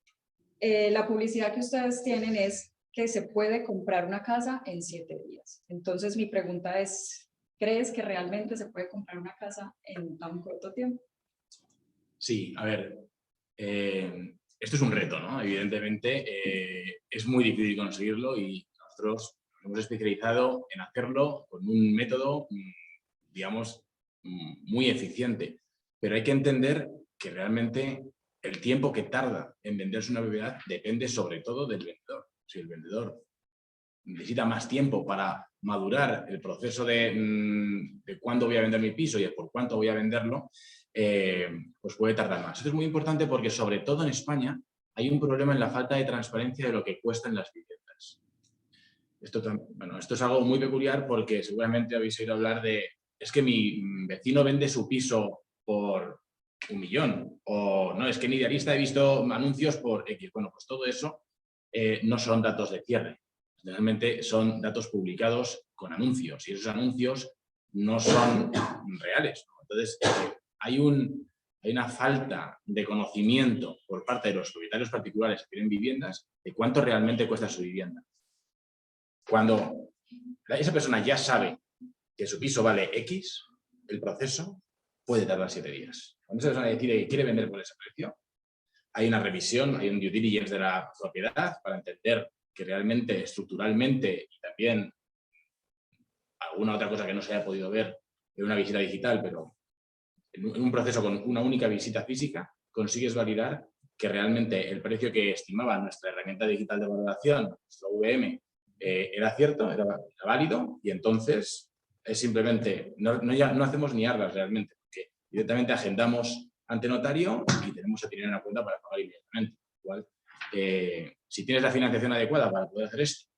La publicidad que ustedes tienen es que se puede comprar una casa en 7 días. Entonces, mi pregunta es, ¿crees que realmente se puede comprar una casa en tan corto tiempo? Sí, a ver, esto es un reto, ¿no? Evidentemente, es muy difícil conseguirlo y nosotros nos hemos especializado en hacerlo con un método, digamos, muy eficiente. Pero hay que entender que realmente el tiempo que tarda en venderse una propiedad depende sobre todo del vendedor. Si el vendedor necesita más tiempo para madurar el proceso de cuándo voy a vender mi piso y por cuánto voy a venderlo, pues puede tardar más. Esto es muy importante porque, sobre todo en España, hay un problema en la falta de transparencia de lo que cuestan las viviendas. Esto es algo muy peculiar porque seguramente habéis oído hablar de es que mi vecino vende su piso por 1 millón, o no, es que en Idealista he visto anuncios por X. Bueno, pues todo eso no son datos de cierre. Generalmente son datos publicados con anuncios y esos anuncios no son reales, ¿no? Entonces, hay una falta de conocimiento por parte de los propietarios particulares que tienen viviendas de cuánto realmente cuesta su vivienda. Cuando esa persona ya sabe que su piso vale X, el proceso puede tardar 7 días. Cuando esa persona decide que quiere vender por ese precio, hay una revisión, hay un due diligence de la propiedad para entender que realmente, estructuralmente y también alguna otra cosa que no se haya podido ver en una visita digital, pero en un proceso con una única visita física, consigues validar que realmente el precio que estimaba nuestra herramienta digital de valoración, nuestro VM, era cierto, era válido, y entonces es simplemente, no hacemos ni arras realmente, porque directamente agendamos ante notario y tenemos el dinero en la cuenta para pagar inmediatamente. Igual, si tienes la financiación adecuada para poder hacer esto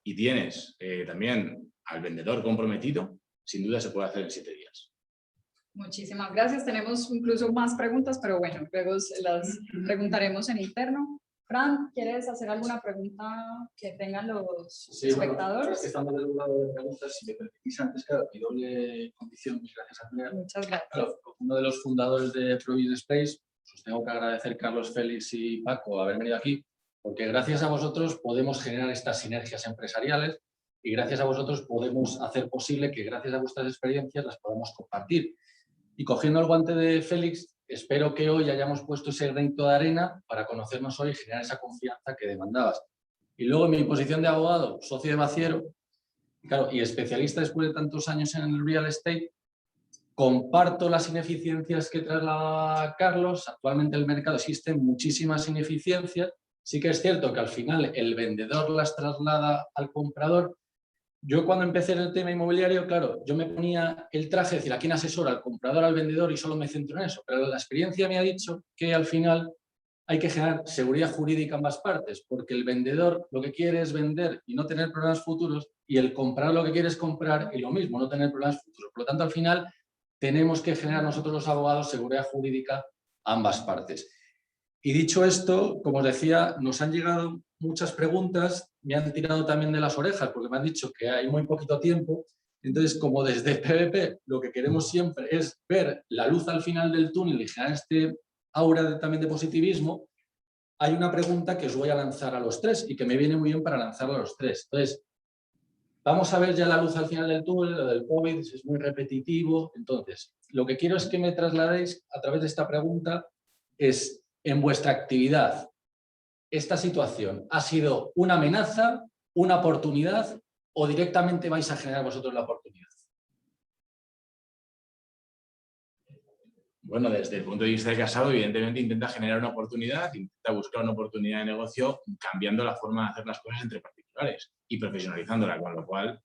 y tienes también al vendedor comprometido, sin duda se puede hacer en 7 días. Muchísimas gracias. Tenemos incluso más preguntas, pero bueno, luego las preguntaremos en interno. Fran, ¿quieres hacer alguna pregunta que tengan los espectadores? Bueno, estamos del lado de preguntas, si me permitís antes, claro, mi doble condición, gracias a Andrea. Muchas gracias. Claro, uno de los fundadores de Provis Space, os tengo que agradecer, Carlos, Félix y Paco, haber venido aquí, porque gracias a vosotros podemos generar estas sinergias empresariales y gracias a vosotros podemos hacer posible que gracias a vuestras experiencias las podamos compartir. Y cogiendo el guante de Félix, espero que hoy hayamos puesto ese granito de arena para conocernos hoy y generar esa confianza que demandabas. Y luego en mi posición de abogado, socio de Baciero, claro, y especialista después de tantos años en el real estate, comparto las ineficiencias que traslada Carlos. Actualmente en el mercado existen muchísimas ineficiencias. Sí que es cierto que al final el vendedor las traslada al comprador, Yo cuando empecé en el tema inmobiliario, claro, yo me ponía el traje, es decir, ¿a quién asesora? ¿Al comprador, al vendedor? Y solo me centro en eso. Pero la experiencia me ha dicho que al final hay que generar seguridad jurídica en ambas partes, porque el vendedor lo que quiere es vender y no tener problemas futuros, y el comprador lo que quiere es comprar y lo mismo, no tener problemas futuros. Por lo tanto, al final tenemos que generar nosotros los abogados seguridad jurídica a ambas partes. Y dicho esto, como os decía, nos han llegado muchas preguntas, me han tirado también de las orejas porque me han dicho que hay muy poquito tiempo. Entonces, como desde PVP lo que queremos siempre es ver la luz al final del túnel y generar este aura también de positivismo, hay una pregunta que os voy a lanzar a los tres y que me viene muy bien para lanzarla a los tres. Entonces, vamos a ver ya la luz al final del túnel, lo del COVID, es muy repetitivo. Entonces, lo que quiero es que me trasladéis a través de esta pregunta es, en vuestra actividad, ¿esta situación ha sido una amenaza, una oportunidad o directamente vais a generar vosotros la oportunidad? Bueno, desde el punto de vista de Casado, evidentemente intenta generar una oportunidad, intenta buscar una oportunidad de negocio cambiando la forma de hacer las cosas entre particulares y profesionalizándola, con lo cual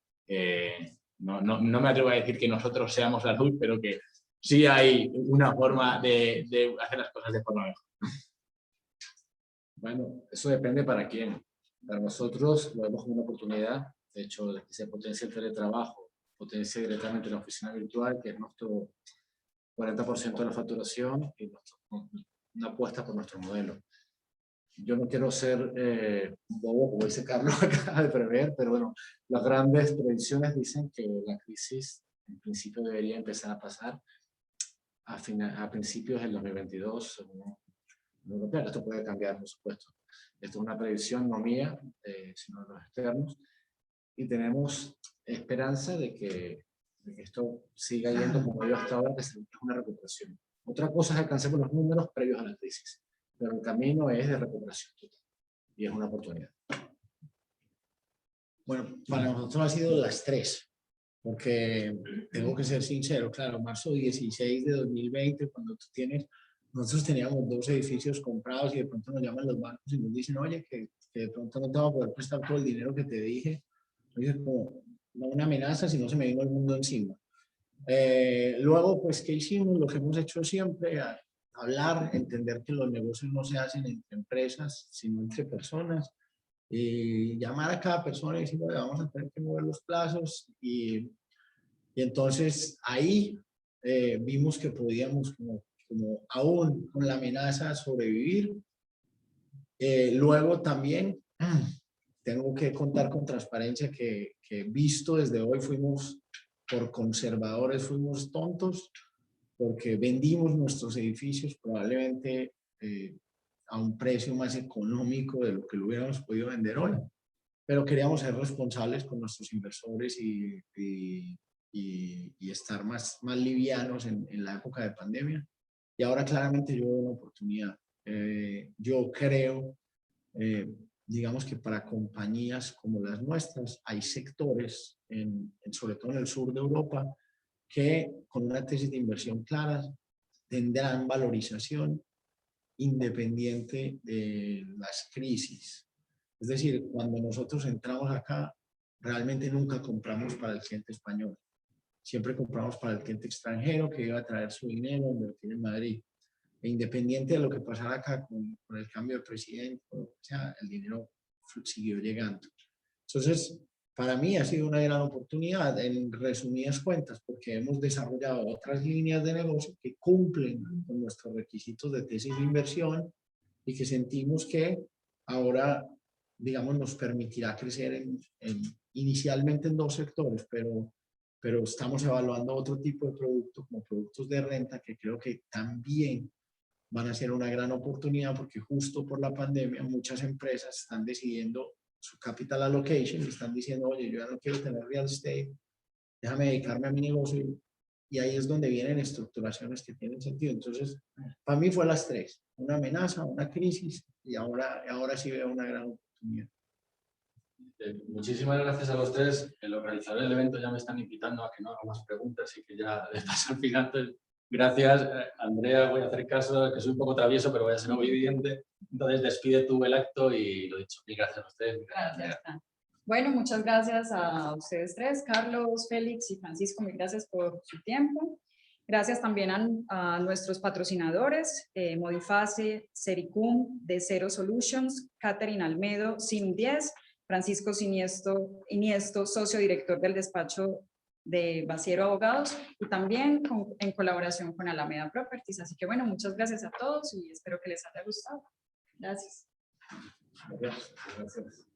no me atrevo a decir que nosotros seamos la luz, pero que sí hay una forma de hacer las cosas de forma mejor. Bueno, eso depende para quién. Para nosotros lo vemos como una oportunidad. De hecho, se potencia el teletrabajo, potencia directamente la oficina virtual, que es nuestro 40% de la facturación y una apuesta por nuestro modelo. Yo no quiero ser un bobo, como dice Carlos, acaba de prever, pero bueno, las grandes predicciones dicen que la crisis en principio debería empezar a pasar a principios del 2022, según europea. Esto puede cambiar, por supuesto. Esto es una predicción no mía, sino de los externos. Y tenemos esperanza de que esto siga yendo como iba hasta ahora, que es una recuperación. Otra cosa es alcanzar los números previos a la crisis, pero el camino es de recuperación total y es una oportunidad. Bueno, para nosotros ha sido las 3, porque tengo que ser sincero, claro, marzo 16 de 2020, cuando tú tienes, nosotros teníamos 2 edificios comprados y de pronto nos llaman los bancos y nos dicen, oye, que de pronto no te va a poder prestar todo el dinero que te dije. Entonces, como, no una amenaza, sino se me vino el mundo encima. Luego, pues, ¿qué hicimos? Lo que hemos hecho siempre, hablar, entender que los negocios no se hacen entre empresas, sino entre personas. Y llamar a cada persona y decir, bueno, vamos a tener que mover los plazos. Y entonces ahí vimos que podíamos, como aún con la amenaza, sobrevivir. Luego también tengo que contar con transparencia que visto desde hoy fuimos, por conservadores, fuimos tontos porque vendimos nuestros edificios probablemente a un precio más económico de lo que lo hubiéramos podido vender hoy. Pero queríamos ser responsables con nuestros inversores y estar más livianos en la época de pandemia. Y ahora claramente yo veo una oportunidad. Yo creo, digamos que para compañías como las nuestras, hay sectores, sobre todo en el sur de Europa, que con una tesis de inversión clara tendrán valorización independiente de las crisis. Es decir, cuando nosotros entramos acá, realmente nunca compramos para el cliente español. Siempre compramos para el cliente extranjero que iba a traer su dinero a invertir en Madrid. E independiente de lo que pasara acá con el cambio de presidente, o sea, el dinero siguió llegando. Entonces, para mí ha sido una gran oportunidad, en resumidas cuentas, porque hemos desarrollado otras líneas de negocio que cumplen con nuestros requisitos de tesis de inversión y que sentimos que ahora, digamos, nos permitirá crecer inicialmente en 2 sectores, pero estamos evaluando otro tipo de productos, como productos de renta, que creo que también van a ser una gran oportunidad, porque justo por la pandemia muchas empresas están decidiendo su capital allocation y están diciendo, oye, yo ya no quiero tener real estate, déjame dedicarme a mi negocio. Y ahí es donde vienen estructuraciones que tienen sentido. Entonces, para mí fue las 3, una amenaza, una crisis, y ahora sí veo una gran oportunidad. Muchísimas gracias a los 3. Los organizadores del evento ya me están invitando a que no haga más preguntas y que ya les paso al final. Entonces, gracias, Andrea, voy a hacer caso, que soy un poco travieso, pero voy a ser obediente. Entonces, despide tú el acto y lo dicho. Mil gracias a ustedes. Gracias. Bueno, muchas gracias a ustedes tres, Carlos, Félix y Francisco, mil gracias por su tiempo. Gracias también a nuestros patrocinadores, Modiface, Sericum, de Zero Solutions, Catherine Almedo, SIM10, Francisco Iniesto, socio director del despacho de Baciero Abogados, y también en colaboración con Alameda Properties. Así que bueno, muchas gracias a todos y espero que les haya gustado. Gracias. Gracias.